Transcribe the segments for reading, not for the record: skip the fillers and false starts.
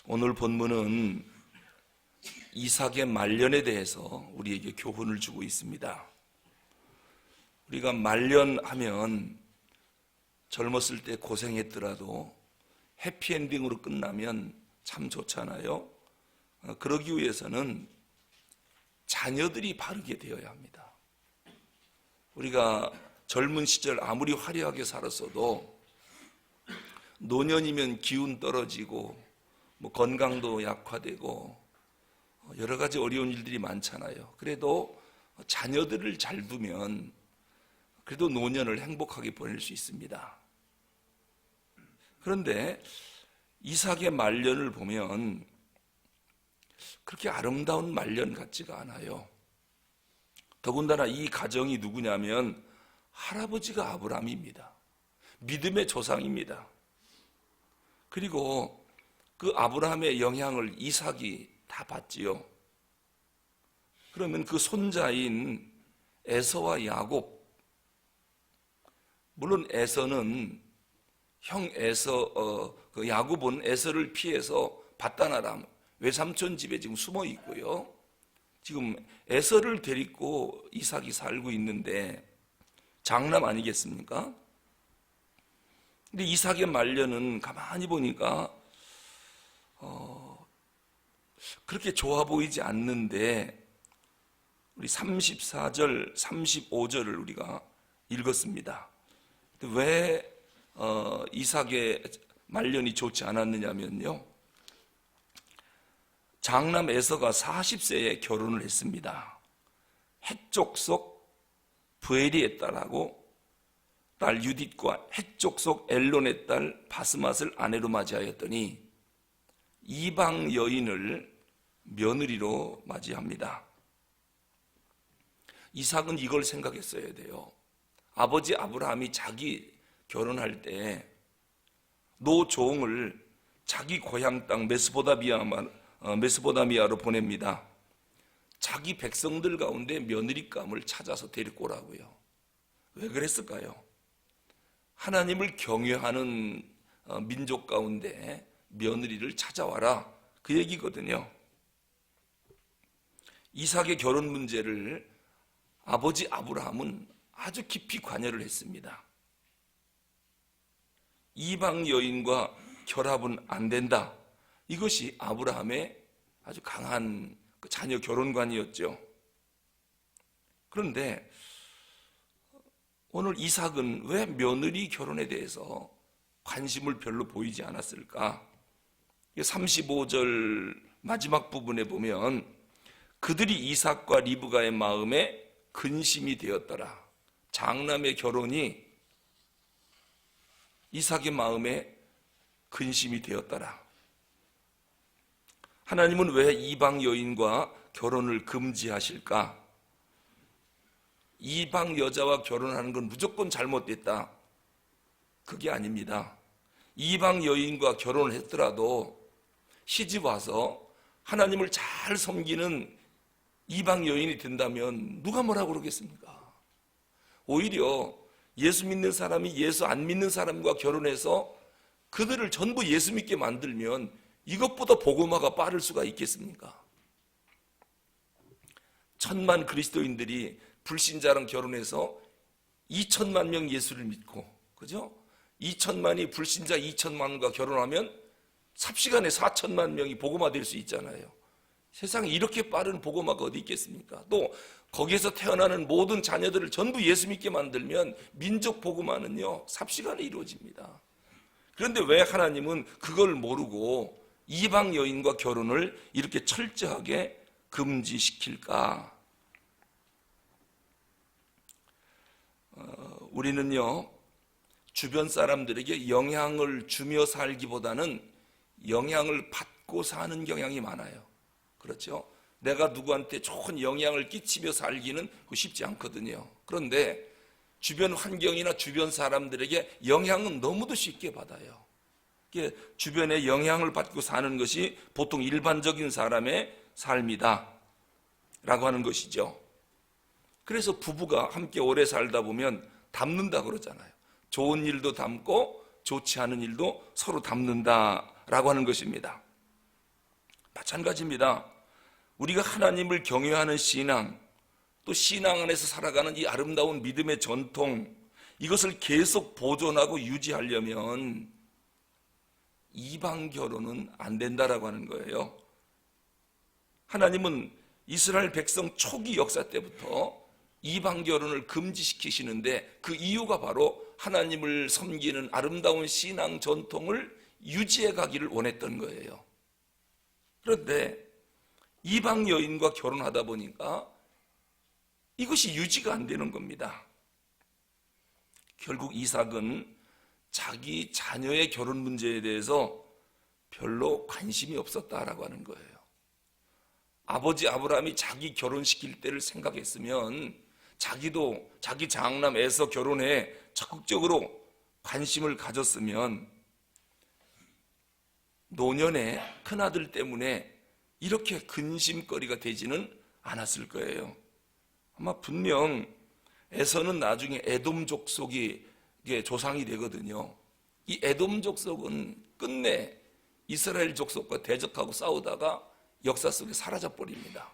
오늘 본문은 이삭의 말년에 대해서 우리에게 교훈을 주고 있습니다. 우리가 말년하면 젊었을 때 고생했더라도 해피엔딩으로 끝나면 참 좋잖아요. 그러기 위해서는 자녀들이 바르게 되어야 합니다. 우리가 젊은 시절 아무리 화려하게 살았어도 노년이면 기운 떨어지고 건강도 약화되고 여러 가지 어려운 일들이 많잖아요. 그래도 자녀들을 잘 두면 그래도 노년을 행복하게 보낼 수 있습니다. 그런데 이삭의 말년을 보면 그렇게 아름다운 말년 같지가 않아요. 더군다나 이 가정이 누구냐면 할아버지가 아브라함입니다. 믿음의 조상입니다. 그리고 그 아브라함의 영향을 이삭이 다 받지요. 그러면 그 손자인 에서와 야곱, 물론 에서는 형 에서, 그 야곱은 에서를 피해서 밧단-아람 외삼촌 집에 지금 숨어 있고요. 지금 에서를 데리고 이삭이 살고 있는데 장남 아니겠습니까? 근데 이삭의 말년은 가만히 보니까 그렇게 좋아 보이지 않는데 우리 34절, 35절을 우리가 읽었습니다. 왜 이삭의 말년이 좋지 않았느냐면요, 장남 에서가 40세에 결혼을 했습니다. 헷족속 부엘리의 딸하고 딸 유딧과 헷족속 엘론의 딸 바스맛을 아내로 맞이하였더니 이방 여인을 며느리로 맞이합니다. 이삭은 이걸 생각했어야 돼요. 아버지 아브라함이 자기 결혼할 때 노종을 자기 고향 땅 메소포타미아로 보냅니다. 자기 백성들 가운데 며느리감을 찾아서 데리고 오라고요. 왜 그랬을까요? 하나님을 경외하는 민족 가운데 며느리를 찾아와라, 그 얘기거든요. 이삭의 결혼 문제를 아버지 아브라함은 아주 깊이 관여를 했습니다. 이방 여인과 결합은 안 된다, 이것이 아브라함의 아주 강한 자녀 결혼관이었죠. 그런데 오늘 이삭은 왜 며느리 결혼에 대해서 관심을 별로 보이지 않았을까? 35절 마지막 부분에 보면 그들이 이삭과 리브가의 마음에 근심이 되었더라. 장남의 결혼이 이삭의 마음에 근심이 되었더라. 하나님은 왜 이방 여인과 결혼을 금지하실까? 이방 여자와 결혼하는 건 무조건 잘못됐다, 그게 아닙니다. 이방 여인과 결혼을 했더라도 시집 와서 하나님을 잘 섬기는 이방 여인이 된다면 누가 뭐라고 그러겠습니까? 오히려 예수 믿는 사람이 예수 안 믿는 사람과 결혼해서 그들을 전부 예수 믿게 만들면 이것보다 복음화가 빠를 수가 있겠습니까? 1,000만 그리스도인들이 불신자랑 결혼해서 2천만 명 예수를 믿고, 그죠? 2천만이 불신자 2천만과 결혼하면 삽시간에 4천만 명이 복음화 될 수 있잖아요. 세상에 이렇게 빠른 복음화가 어디 있겠습니까? 또 거기에서 태어나는 모든 자녀들을 전부 예수 믿게 만들면 민족 복음화는요 삽시간에 이루어집니다. 그런데 왜 하나님은 그걸 모르고 이방 여인과 결혼을 이렇게 철저하게 금지시킬까? 우리는요 주변 사람들에게 영향을 주며 살기보다는 영향을 받고 사는 경향이 많아요. 그렇죠? 내가 누구한테 좋은 영향을 끼치며 살기는 쉽지 않거든요. 그런데 주변 환경이나 주변 사람들에게 영향은 너무도 쉽게 받아요. 주변에 영향을 받고 사는 것이 보통 일반적인 사람의 삶이다 라고 하는 것이죠. 그래서 부부가 함께 오래 살다 보면 닮는다 그러잖아요. 좋은 일도 닮고 좋지 않은 일도 서로 닮는다라고 하는 것입니다. 마찬가지입니다. 우리가 하나님을 경외하는 신앙, 또 신앙 안에서 살아가는 이 아름다운 믿음의 전통, 이것을 계속 보존하고 유지하려면 이방 결혼은 안 된다라고 하는 거예요. 하나님은 이스라엘 백성 초기 역사 때부터 이방 결혼을 금지시키시는데 그 이유가 바로 하나님을 섬기는 아름다운 신앙 전통을 유지해 가기를 원했던 거예요. 그런데 이방 여인과 결혼하다 보니까 이것이 유지가 안 되는 겁니다. 결국 이삭은 자기 자녀의 결혼 문제에 대해서 별로 관심이 없었다라고 하는 거예요. 아버지 아브라함이 자기 결혼시킬 때를 생각했으면 자기도 자기 장남 에서 결혼에 적극적으로 관심을 가졌으면 노년의 큰아들 때문에 이렇게 근심거리가 되지는 않았을 거예요. 아마 분명 에서는 나중에 에돔 족속이 조상이 되거든요. 이 에돔 족속은 끝내 이스라엘 족속과 대적하고 싸우다가 역사 속에 사라져 버립니다.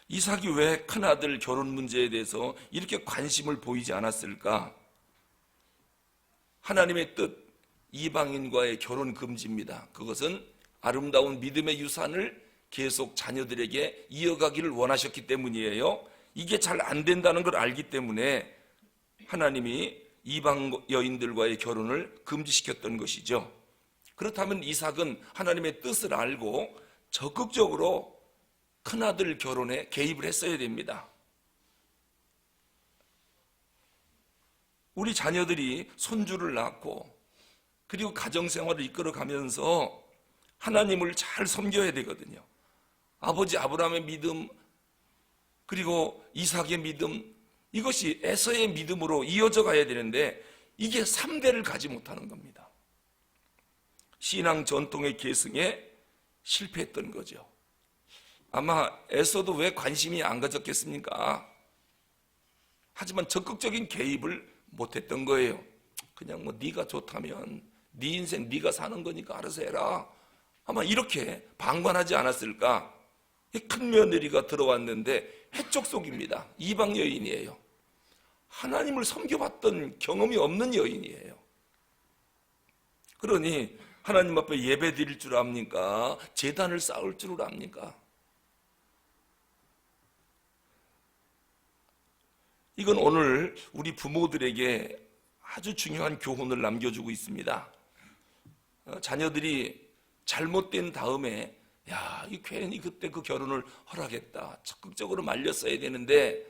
이삭이 왜 큰아들 결혼 문제에 대해서 이렇게 관심을 보이지 않았을까? 하나님의 뜻, 이방인과의 결혼 금지입니다. 그것은 아름다운 믿음의 유산을 계속 자녀들에게 이어가기를 원하셨기 때문이에요. 이게 잘 안 된다는 걸 알기 때문에 하나님이 이방 여인들과의 결혼을 금지시켰던 것이죠. 그렇다면 이삭은 하나님의 뜻을 알고 적극적으로 큰아들 결혼에 개입을 했어야 됩니다. 우리 자녀들이 손주를 낳고 그리고 가정생활을 이끌어가면서 하나님을 잘 섬겨야 되거든요. 아버지 아브라함의 믿음, 그리고 이삭의 믿음, 이것이 에서의 믿음으로 이어져 가야 되는데 이게 3대를 가지 못하는 겁니다. 신앙 전통의 계승에 실패했던 거죠. 아마 에서도 왜 관심이 안 가졌겠습니까? 하지만 적극적인 개입을 못했던 거예요. 그냥 뭐 네가 좋다면 네 인생 네가 사는 거니까 알아서 해라. 아마 이렇게 방관하지 않았을까? 큰 며느리가 들어왔는데 해족속입니다. 이방 여인이에요. 하나님을 섬겨봤던 경험이 없는 여인이에요. 그러니 하나님 앞에 예배 드릴 줄 압니까? 제단을 쌓을 줄 압니까? 이건 오늘 우리 부모들에게 아주 중요한 교훈을 남겨주고 있습니다. 자녀들이 잘못된 다음에 야, 괜히 그때 그 결혼을 허락했다. 적극적으로 말렸어야 되는데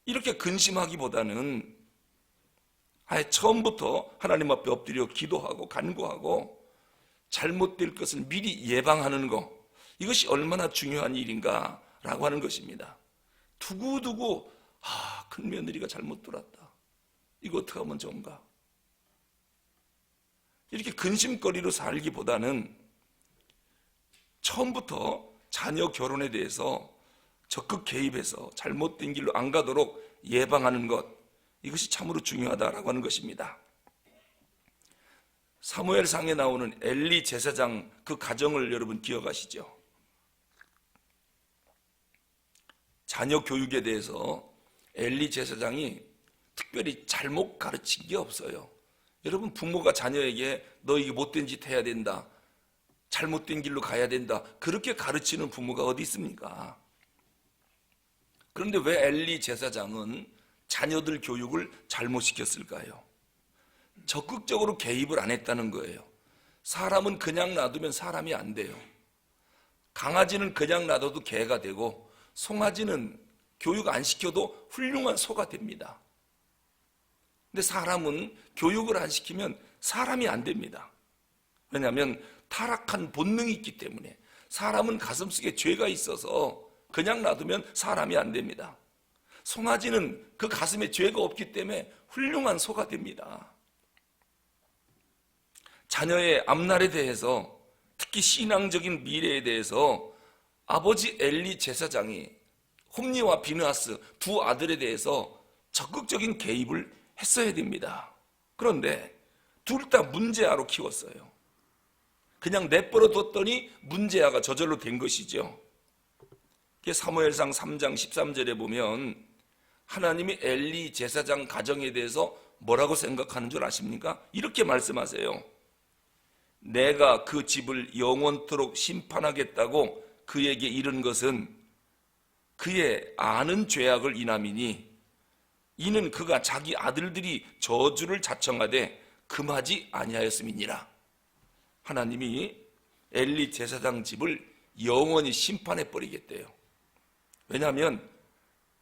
이렇게 근심하기보다는 아예 처음부터 하나님 앞에 엎드려 기도하고 간구하고 잘못될 것을 미리 예방하는 것, 이것이 얼마나 중요한 일인가라고 하는 것입니다. 두고두고 큰 며느리가 잘못 들었다. 이거 어떻게 하면 좋은가? 이렇게 근심거리로 살기보다는 처음부터 자녀 결혼에 대해서 적극 개입해서 잘못된 길로 안 가도록 예방하는 것, 이것이 참으로 중요하다라고 하는 것입니다. 사무엘상에 나오는 엘리 제사장 그 가정을 여러분 기억하시죠? 자녀 교육에 대해서 엘리 제사장이 특별히 잘못 가르친 게 없어요. 여러분, 부모가 자녀에게 너 이게 못된 짓 해야 된다, 잘못된 길로 가야 된다, 그렇게 가르치는 부모가 어디 있습니까? 그런데 왜 엘리 제사장은 자녀들 교육을 잘못시켰을까요? 적극적으로 개입을 안 했다는 거예요. 사람은 그냥 놔두면 사람이 안 돼요. 강아지는 그냥 놔둬도 개가 되고, 송아지는 교육 안 시켜도 훌륭한 소가 됩니다. 근데 사람은 교육을 안 시키면 사람이 안 됩니다. 왜냐하면 타락한 본능이 있기 때문에. 사람은 가슴속에 죄가 있어서 그냥 놔두면 사람이 안 됩니다. 송아지는 그 가슴에 죄가 없기 때문에 훌륭한 소가 됩니다. 자녀의 앞날에 대해서, 특히 신앙적인 미래에 대해서 아버지 엘리 제사장이 홈니와 비느하스 두 아들에 대해서 적극적인 개입을 했어야 됩니다. 그런데 둘 다 문제아로 키웠어요. 그냥 내버려 뒀더니 문제아가 저절로 된 것이죠. 사무엘상 3장 13절에 보면 하나님이 엘리 제사장 가정에 대해서 뭐라고 생각하는 줄 아십니까? 이렇게 말씀하세요. 내가 그 집을 영원토록 심판하겠다고 그에게 이른 것은 그의 아는 죄악을 인함이니 이는 그가 자기 아들들이 저주를 자청하되 금하지 아니하였음이니라. 하나님이 엘리 제사장 집을 영원히 심판해 버리겠대요. 왜냐하면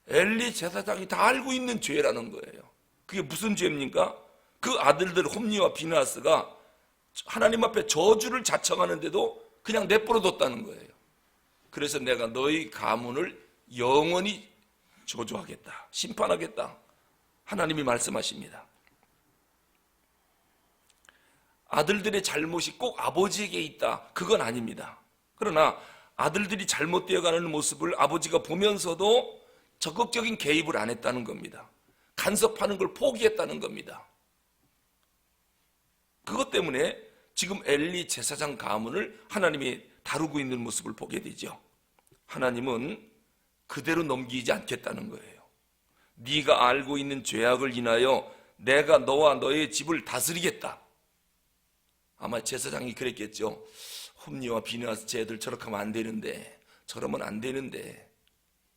엘리 제사장이 다 알고 있는 죄라는 거예요. 그게 무슨 죄입니까? 그 아들들 홈니와 비나스가 하나님 앞에 저주를 자청하는데도 그냥 내버려 뒀다는 거예요. 그래서 내가 너희 가문을 영원히 저주하겠다, 심판하겠다, 하나님이 말씀하십니다. 아들들의 잘못이 꼭 아버지에게 있다, 그건 아닙니다. 그러나 아들들이 잘못되어가는 모습을 아버지가 보면서도 적극적인 개입을 안 했다는 겁니다. 간섭하는 걸 포기했다는 겁니다. 그것 때문에 지금 엘리 제사장 가문을 하나님이 다루고 있는 모습을 보게 되죠. 하나님은 그대로 넘기지 않겠다는 거예요. 네가 알고 있는 죄악을 인하여 내가 너와 너의 집을 다스리겠다. 아마 제사장이 그랬겠죠. 홈니와 비느하스 쟤들 저렇게 하면 안 되는데, 저러면 안 되는데,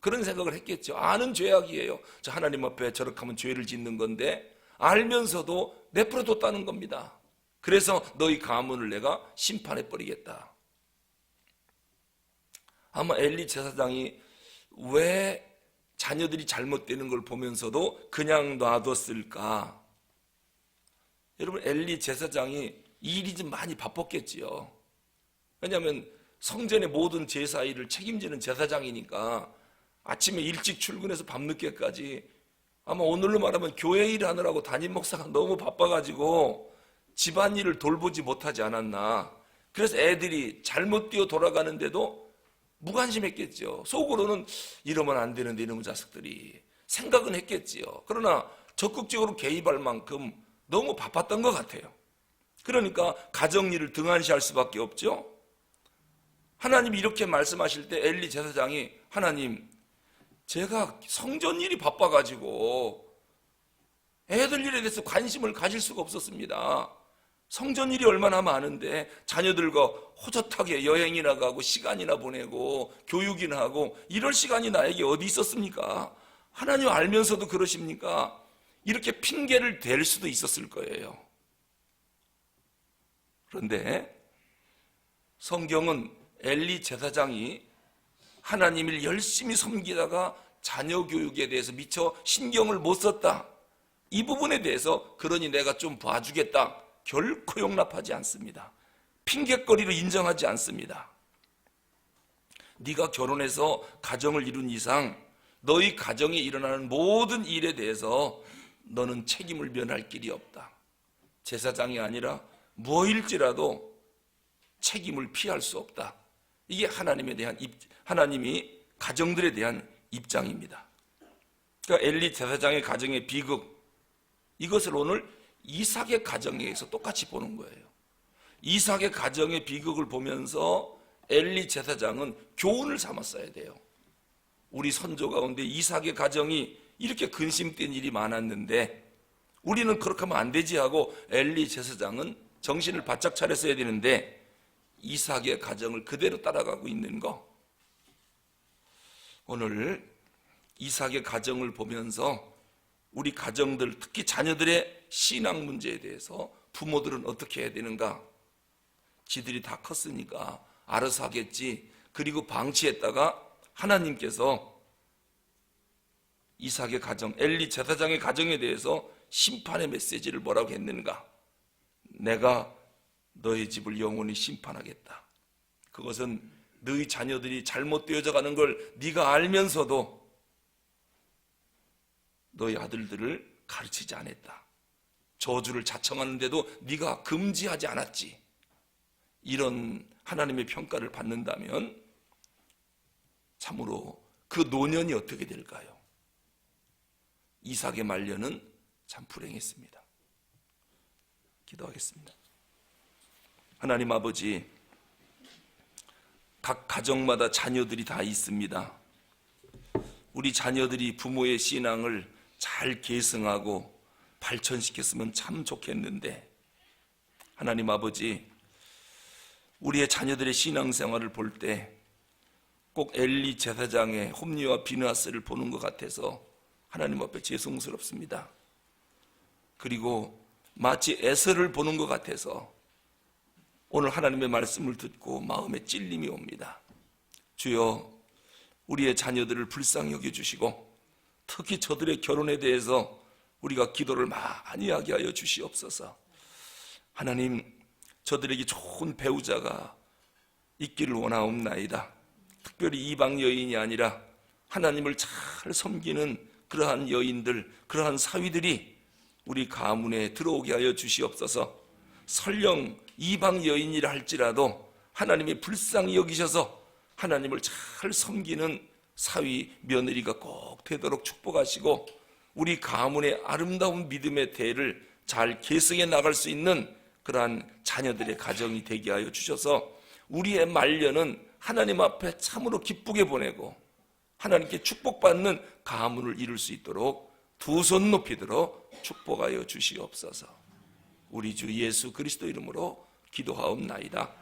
그런 생각을 했겠죠. 아는 죄악이에요. 저 하나님 앞에 저렇게 하면 죄를 짓는 건데 알면서도 내버려 뒀다는 겁니다. 그래서 너희 가문을 내가 심판해 버리겠다. 아마 엘리 제사장이 왜 자녀들이 잘못되는 걸 보면서도 그냥 놔뒀을까? 여러분, 엘리 제사장이 일이 좀 많이 바빴겠지요. 왜냐하면 성전의 모든 제사 일을 책임지는 제사장이니까 아침에 일찍 출근해서 밤늦게까지, 아마 오늘로 말하면 교회 일 하느라고 담임 목사가 너무 바빠가지고 집안일을 돌보지 못하지 않았나. 그래서 애들이 잘못 뛰어 돌아가는데도 무관심했겠죠. 속으로는 이러면 안 되는데 이놈의 자식들이 생각은 했겠지요. 그러나 적극적으로 개입할 만큼 너무 바빴던 것 같아요. 그러니까 가정일을 등한시할 수밖에 없죠. 하나님이 이렇게 말씀하실 때 엘리 제사장이, 하나님, 제가 성전 일이 바빠가지고 애들 일에 대해서 관심을 가질 수가 없었습니다. 성전 일이 얼마나 많은데 자녀들과 호젓하게 여행이나 가고 시간이나 보내고 교육이나 하고 이럴 시간이 나에게 어디 있었습니까? 하나님 알면서도 그러십니까? 이렇게 핑계를 댈 수도 있었을 거예요. 그런데 성경은 엘리 제사장이 하나님을 열심히 섬기다가 자녀 교육에 대해서 미처 신경을 못 썼다, 이 부분에 대해서 그러니 내가 좀 봐주겠다, 결코 용납하지 않습니다. 핑계거리로 인정하지 않습니다. 네가 결혼해서 가정을 이룬 이상 너희 가정에 일어나는 모든 일에 대해서 너는 책임을 면할 길이 없다. 제사장이 아니라 무엇일지라도 책임을 피할 수 없다. 이게 하나님이 가정들에 대한 입장입니다. 그러니까 엘리 제사장의 가정의 비극, 이것을 오늘 이삭의 가정에서 똑같이 보는 거예요. 이삭의 가정의 비극을 보면서 엘리 제사장은 교훈을 삼았어야 돼요. 우리 선조 가운데 이삭의 가정이 이렇게 근심된 일이 많았는데 우리는 그렇게 하면 안 되지 하고 엘리 제사장은 정신을 바짝 차렸어야 되는데 이삭의 가정을 그대로 따라가고 있는 거. 오늘 이삭의 가정을 보면서 우리 가정들, 특히 자녀들의 신앙 문제에 대해서 부모들은 어떻게 해야 되는가? 지들이 다 컸으니까 알아서 하겠지. 그리고 방치했다가 하나님께서 이삭의 가정, 엘리 제사장의 가정에 대해서 심판의 메시지를 뭐라고 했는가? 내가 너의 집을 영원히 심판하겠다. 그것은 너희 자녀들이 잘못되어져 가는 걸 네가 알면서도 너희 아들들을 가르치지 않았다. 저주를 자청하는데도 네가 금지하지 않았지. 이런 하나님의 평가를 받는다면 참으로 그 노년이 어떻게 될까요? 이삭의 말년은 참 불행했습니다. 기도하겠습니다. 하나님 아버지, 각 가정마다 자녀들이 다 있습니다. 우리 자녀들이 부모의 신앙을 잘 계승하고 발전시켰으면 참 좋겠는데, 하나님 아버지, 우리의 자녀들의 신앙생활을 볼 때 꼭 엘리 제사장의 홈리와 비느하스를 보는 것 같아서 하나님 앞에 죄송스럽습니다. 그리고 마치 에서를 보는 것 같아서 오늘 하나님의 말씀을 듣고 마음에 찔림이 옵니다. 주여, 우리의 자녀들을 불쌍히 여겨주시고 특히 저들의 결혼에 대해서 우리가 기도를 많이 하게 하여 주시옵소서. 하나님, 저들에게 좋은 배우자가 있기를 원하옵나이다. 특별히 이방 여인이 아니라 하나님을 잘 섬기는 그러한 여인들, 그러한 사위들이 우리 가문에 들어오게 하여 주시옵소서. 설령 이방 여인이라 할지라도 하나님이 불쌍히 여기셔서 하나님을 잘 섬기는 사위, 며느리가 꼭 되도록 축복하시고 우리 가문의 아름다운 믿음의 대를 잘 계승해 나갈 수 있는 그러한 자녀들의 가정이 되게 하여 주셔서 우리의 말년은 하나님 앞에 참으로 기쁘게 보내고 하나님께 축복받는 가문을 이룰 수 있도록 두 손 높이 들어 축복하여 주시옵소서. 우리 주 예수 그리스도 이름으로 기도하옵나이다.